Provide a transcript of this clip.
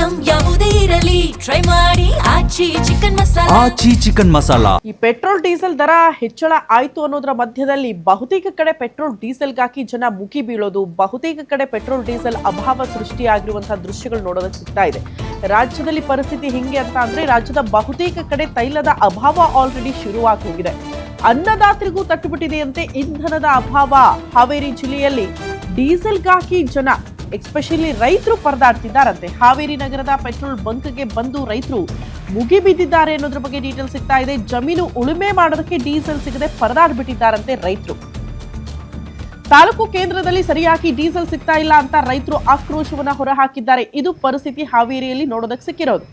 Item ಯಾವುದೇ ಇರಲಿ try ಮಾಡಿ ಆಚಿ ಚಿಕನ್ ಮಸಾಲಾ. ಈ ಪೆಟ್ರೋಲ್ ಡೀಸೆಲ್ ದರ ಹೆಚ್ಚಳ ಆಯ್ತು ಅನ್ನೋದರ ಮಧ್ಯದಲ್ಲಿ ಬಹುತೇಕ ಕಡೆ ಪೆಟ್ರೋಲ್ ಡೀಸೆಲ್ಗಾಗಿ ಜನ ಮುಗಿ ಬೀಳೋದು, ಬಹುತೇಕ ಕಡೆ ಪೆಟ್ರೋಲ್ ಡೀಸೆಲ್ ಅಭಾವ ಸೃಷ್ಟಿಯಾಗಿರುವಂತಹ ದೃಶ್ಯಗಳು ನೋಡೋದಕ್ಕೆ ಸಿಗ್ತಾ ಇದೆ. ರಾಜ್ಯದಲ್ಲಿ ಪರಿಸ್ಥಿತಿ ಹಿಂಗೆ ಅಂತ ಅಂದ್ರೆ ರಾಜ್ಯದ ಬಹುತೇಕ ಕಡೆ ತೈಲದ ಅಭಾವ ಆಲ್ರೆಡಿ ಶುರುವಾಗಿ ಹೋಗಿದೆ. ಅನ್ನದಾತರಿಗೂ ತಟ್ಟುಬಿಟ್ಟಿದೆಯಂತೆ ಇಂಧನದ ಅಭಾವ. ಹಾವೇರಿ ಜಿಲ್ಲೆಯಲ್ಲಿ ಡೀಸೆಲ್ಗಾಗಿ ಜನ ಎಸ್ಪೆಷಲಿ ರೈತರು ಪರದಾಡ್ತಿದ್ದಾರಂತೆ. ಹಾವೇರಿ ನಗರದ ಪೆಟ್ರೋಲ್ ಬಂಕ್ಗೆ ಬಂದು ರೈತರು ಮುಗಿಬಿದ್ದಿದ್ದಾರೆ ಅನ್ನೋದ್ರ ಬಗ್ಗೆ ಡೀಟೇಲ್ ಸಿಗ್ತಾ ಇದೆ. ಜಮೀನು ಉಳುಮೆ ಮಾಡೋದಕ್ಕೆ ಡೀಸೆಲ್ ಸಿಗದೆ ಪರದಾಡ್ಬಿಟ್ಟಿದ್ದಾರಂತೆ ರೈತರು. ತಾಲೂಕು ಕೇಂದ್ರದಲ್ಲಿ ಸರಿಯಾಗಿ ಡೀಸೆಲ್ ಸಿಗ್ತಾ ಇಲ್ಲ ಅಂತ ರೈತರು ಆಕ್ರೋಶವನ್ನ ಹೊರಹಾಕಿದ್ದಾರೆ. ಇದು ಪರಿಸ್ಥಿತಿ ಹಾವೇರಿಯಲ್ಲಿ ನೋಡೋದಕ್ಕೆ ಸಿಕ್ಕಿರೋದು.